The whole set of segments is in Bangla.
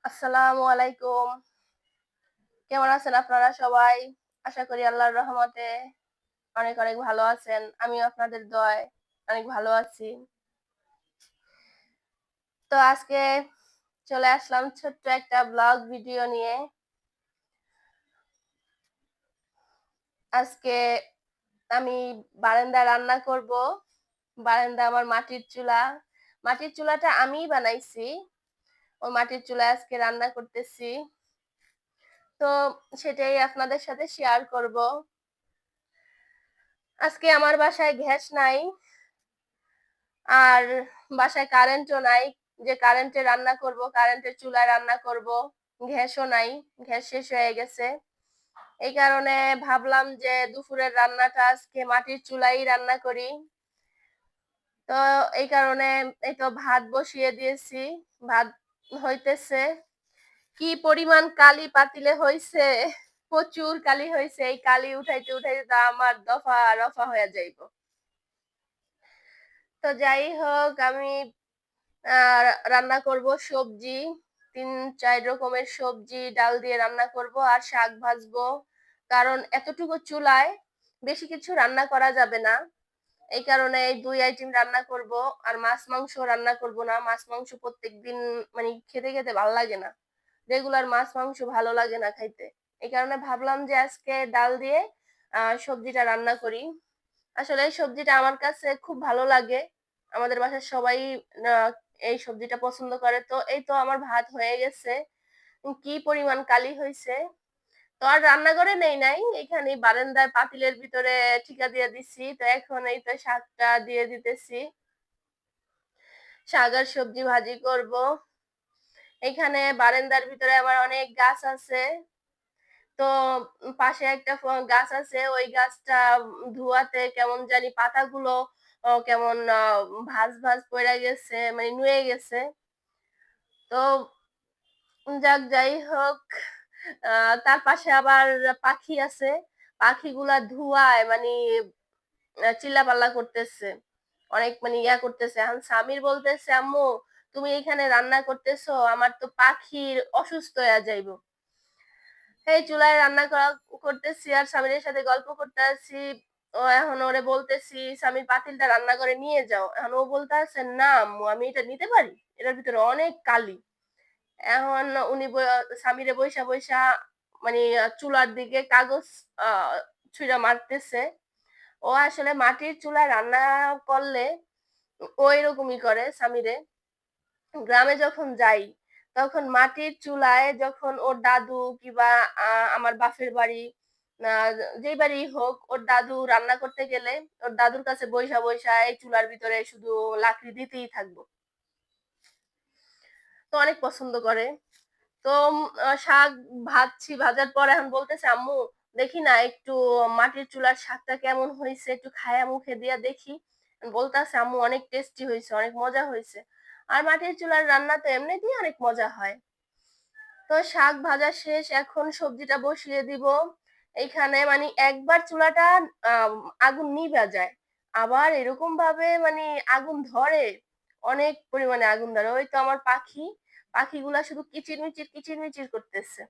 আসসালামু আলাইকুম। কেমন আছেন আপনারা সবাই? আশা করি আল্লাহর রহমতে অনেক ভালো আছেন। আমিও আপনাদের দোয়ায় অনেক ভালো আছি। তো আজকে চলে আসলাম ছোট্ট একটা ব্লগ ভিডিও নিয়ে। আজকে আমি বারান্দায় রান্না করব। বারান্দা আমার মাটির চুলা। মাটির চুলাটা আমিই বানাইছি। ওই মাটির চুলায় আজকে রান্না করতেছি। তো সেটাই আপনাদের সাথে শেয়ার করব। আজকে আমার বাসায় গ্যাস নাই। আর বাসায় কারেন্টও নাই যে কারেন্টে রান্না করব, কারেন্টের চুলায় রান্না করব। গ্যাসও নাই, গ্যাস শেষ হয়ে গেছে। এই কারণে ভাবলাম যে দুপুরের রান্নাটা আজকে মাটির চুলায় রান্না করি। তো এই কারণে এই তো ভাত বসিয়ে দিয়েছি, ভাত হইতেছে। কি পরিমাণ কালি পাতিলে হইছে, প্রচুর কালি হইছে। এই কালি উঠাইতে উঠাইতে তো আমার দফা রফা হয়ে যাইব। তো যাই হোক, আমি রান্না করব সবজি, ৩-৪ রকমের সবজি ডাল দিয়ে রান্না করব আর শাক ভাজবো। কারণ এতটুকু চুলায় বেশি কিছু রান্না করা যাবে না। এই কারণে এই ২ আইটেম রান্না করব। আর মাছ মাংস রান্না করব না। মাছ মাংস প্রত্যেকদিন মানে খেতে ভাল লাগে না। রেগুলার মাছ মাংস ভালো লাগে না খাইতে। এই কারণে ভাবলাম যে আজকে ডাল দিয়ে সবজিটা রান্না করি। আসলে এই সবজিটা আমার কাছে খুব ভালো লাগে। আমাদের বাসার সবাই আ এই সবজিটা পছন্দ করে। তো এই তো আমার ভাত হয়ে গেছে। কি পরিমাণ কালি হইছে। তো আর রান্নাঘরে নেই নাই। এখানেই বারান্দায় পাতিলের ভিতরে ঠিকা দিয়ে দিছি। তো এখন এই তো শাকটা দিয়ে দিতেছি। শাক আর সবজি ভাজি করব। এখানে বারান্দার ভিতরে আমার অনেক গাছ আছে। তো পাশে একটা গাছ আছে। ওই গাছটা ধুয়াতে কেমন জানি পাতাগুলো কেমন ভাঁজ পইড়া গেছে, মানে নুয়ে গেছে। তো যাই হোক, তার পাশে আবার পাখি আছে। পাখিগুলা ধুয়ায় মানে চিল্লাপাল্লা করতেছে। অনেক মানে করতেছে। এখন স্বামীর বলতেছে, "আম্মু তুমি এখানে রান্না করতেছো, আমার তো পাখির অসুস্থ হইয়া যাইব।" এই চুলায় রান্না করতেছি আর স্বামীর সাথে গল্প করতে আছি। ও এখন ওরে বলতেছি, "স্বামীর পাতিলটা রান্নাঘরে নিয়ে যাও।" এখন ও বলতেছে, "না আম্মু, আমি এটা নিতে পারি? এটার ভিতরে অনেক কালি।" এখন উনি স্বামীরে বইসা মানে চুলার দিকে কাগজ আ ছুঁড়া মারতেছে। ও আসলে মাটির চুলায় রান্না করলে ও এরকমই করে স্বামীরে। গ্রামে যখন যাই তখন মাটির চুলায় যখন ওর দাদু কিংবা আমার বাপের বাড়ি আ যেই বাড়িই হোক, ওর দাদু রান্না করতে গেলে ওর দাদুর কাছে বইসা এই চুলার ভিতরে শুধু লাকড়ি দিতেই থাকবো। তো অনেক পছন্দ করে। তো শাক ভাজছি, ভাজার পর এখন বলতেছে, "আম্মু দেখি না একটু মাটির চুলার শাকটা কেমন হইছে, একটু খাইয়া মুখে দিয়া দেখি।" বলতাছে, "আম্মু অনেক টেস্টি হইছে, অনেক মজা হইছে।" আর মাটির চুলার রান্না তো এমনিতেই অনেক মজা হয়। তো শাক ভাজা শেষ, এখন সবজিটা বসিয়ে দিব। এইখানে মানে একবার চুলাটা আম আগুন নিভা যায়। আবার এরকম ভাবে মানে আগুন ধরে, অনেক পরিমাণে আগুন ধরে। ওই তো আমার পাখিগুলা শুধু কিচিরমিচির করতেছে।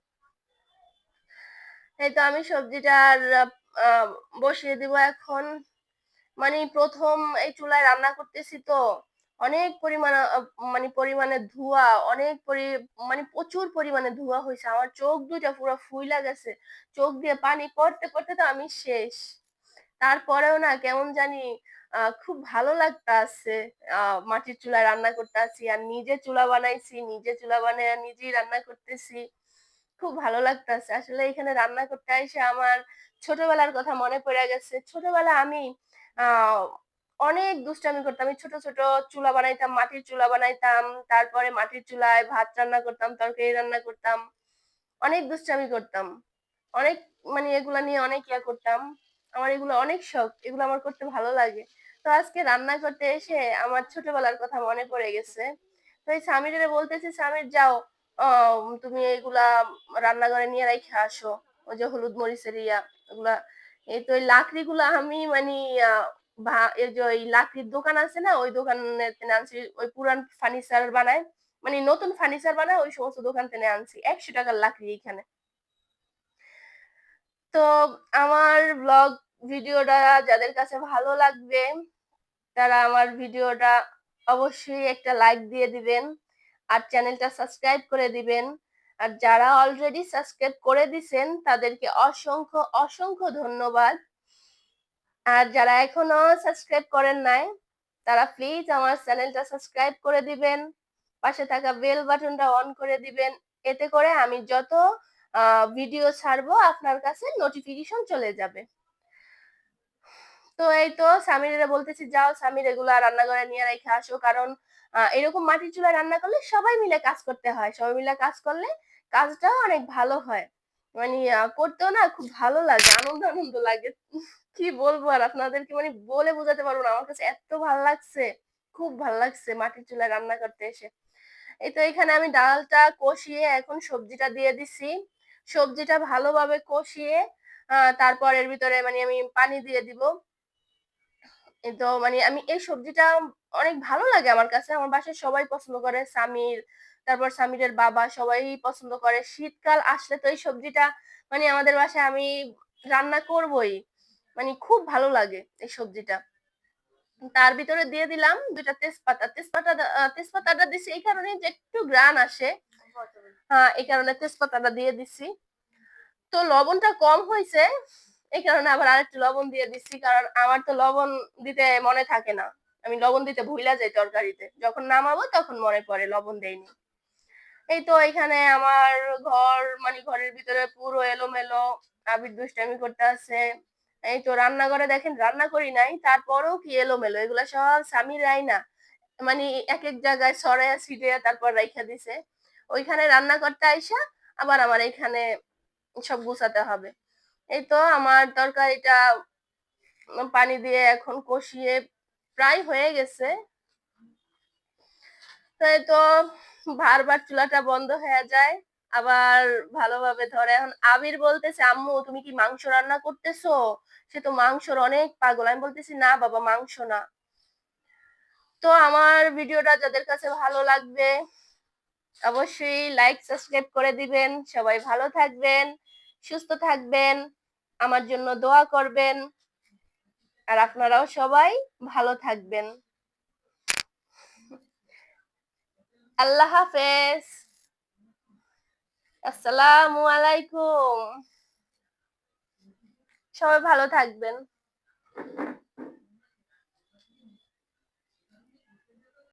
এই তো আমি সবজিটার আ বসিয়ে দিব এখন। মানে ১ম এই চুলায় রান্না করতেছি তো অনেক পরিমাণে ধোঁয়া, মানে প্রচুর পরিমাণে ধোঁয়া হইছে। আমার চোখ ২ টা পুরা ফুইলা গেছে। চোখ দিয়ে পানি পড়তে তো আমি শেষ। তারপরেও না কেমন জানি খুব ভালো লাগতাছে। আ মাটির চুলায় রান্না করতাছি আর নিজে চুলা বানাইছি, নিজে চুলা বানাইয়া নিজেই রান্না করতেছি। খুব ভালো লাগতাছে। আসলে এখানে রান্না করতে আইসা আমার ছোটবেলার কথা মনে পইড়া গেছে। ছোটবেলায় আমি আ অনেক দুষ্টামি করতাম। আমি ছোট চুলা বানাইতাম, মাটির চুলা বানাইতাম। তারপরে মাটির চুলায় ভাত রান্না করতাম, তরকারি রান্না করতাম। অনেক দুষ্টামি করতাম। অনেক মানে এগুলা নিয়ে অনেক করতাম। আমার এগুলো অনেক শখ। এগুলো আমার করতে ভালো লাগে। তো আজকে রান্না করতে এসে আমার ছোটবেলার কথা মনে পড়ে গেছে। তো এই স্বামীরে বলতেছি, "স্বামীর যাও, অ তুমি এগুলা রান্নাঘরে নিয়ে রাইখা আসো।" ওই যে হলুদ মরিচের ওগুলা। এই তো এই লাকড়িগুলা আমি মানি আ এই যে ওই লাকড়ির দোকান আছে না? ওই দোকানে থেকে আনছি। ওই পুরান ফার্নিচার বানায়। মানে নতুন ফার্নিচার বানায় ওই সমস্ত দোকান থেকে আনছি। ১০০ টাকার লাকড়ি এইখানে। তো আমার ব্লগ ভিডিওটা যাদের কাছে ভালো লাগবে তারা আমার ভিডিওটা অবশ্যই একটা লাইক দিয়ে দিবেন আর চ্যানেলটা সাবস্ক্রাইব করে দিবেন। আর যারা অলরেডি সাবস্ক্রাইব করে দিছেন তাদেরকে অসংখ্য অসংখ্য ধন্যবাদ। আর যারা এখনো সাবস্ক্রাইব করেন নাই তারা প্লিজ আমার চ্যানেলটা সাবস্ক্রাইব করে দিবেন, পাশে থাকা বেল বাটনটা অন করে দিবেন। এতে করে আমি যত ভিডিও ছাড়বো আপনার কাছে নোটিফিকেশন চলে যাবে। তো এই তো সামিরে বলতেছি যাও সামির এগুলা রান্নাঘরে নিয়ে রেখে আসো, কারণ এরকম মাটির চুলায় রান্না করলে সবাই মিলে কাজ করতে হয়, সবাই মিলে কাজ করলে কাজটাও অনেক ভালো হয়, মানে করতেও না খুব ভালো লাগে, আনন্দ আনন্দ লাগে। কি বলবো আর আপনাদেরকে, মানে বলে বোঝাতে পারবো না, আমার কাছে এত ভালো লাগছে, খুব ভালো লাগছে মাটির চুলায় রান্না করতে এসে। এই তো এখানে আমি ডালটা কষিয়ে এখন সবজিটা দিয়ে দিছি, সবজিটা ভালোভাবে কষিয়ে তারপর এর ভিতরে মানে আমি পানি দিয়ে দিব। তো মানে আমি এই সবজিটা অনেক ভালো লাগে আমার কাছে, আমার বাসায় সবাই পছন্দ করে, সামির, তারপর সামিরের বাবা সবাই পছন্দ করে। শীতকাল আসলে তো এই সবজিটা মানে আমাদের বাসায় আমি রান্না করবই, মানে খুব ভালো লাগে এই সবজিটা। তার ভিতরে দিয়ে দিলাম ২টা তেজপাতা। তেজপাতাটা দিছি এই কারণে যে একটু ঘ্রাণ আসে, এই কারণে তেজপাতাটা দিয়ে দিছি। তো লবণটা কম হইছে, এই কারণে আবার আরেকটু লবণ দিয়ে দিচ্ছি, কারণ আমার তো লবণ দিতে মনে থাকে না, আমি লবণ দিতে ভুইলা যাই তরকারিতে, যখন নামাবো তখন মনে পড়ে লবণ দেইনি। এই তো এখানে আমার ঘর মানে ঘরের ভিতরে পুরো এলোমেলো, আবির দুষ্টামি করতে আছে। এই তো রান্নাঘরে দেখেন রান্না করি নাই, তারপরেও কি এলোমেলো, এগুলা সব স্বামীর রাইনা মানে এক এক জায়গায় ছড়াইয়া ছিটিয়ে তারপর রাইখা দিছে। ওইখানে রান্না করতে আইসা আবার আমার এখানে সব গুছাতে হবে। এই তো আমার তরকারিটা পানি দিয়ে এখন কষিয়ে প্রায় হয়ে গেছে। তো এই তো বারবার চুলাটা বন্ধ হয়ে যায়, আবার ভালোভাবে ধরে। এখন আবির বলতেছে আম্মু তুমি কি মাংস রান্না করতেছো, সে তো মাংসর অনেক পাগল। আমি বলতেছি না বাবা, মাংস না। তো আমার ভিডিওটা যাদের কাছে ভালো লাগবে অবশ্যই লাইক সাবস্ক্রাইব করে দিবেন। সবাই ভালো থাকবেন, সুস্থ থাকবেন, আমার জন্য দোয়া করবেন, আর আপনারাও সবাই ভালো থাকবেন। আল্লাহ হাফেজ, আসসালামু আলাইকুম, সবাই ভালো থাকবেন।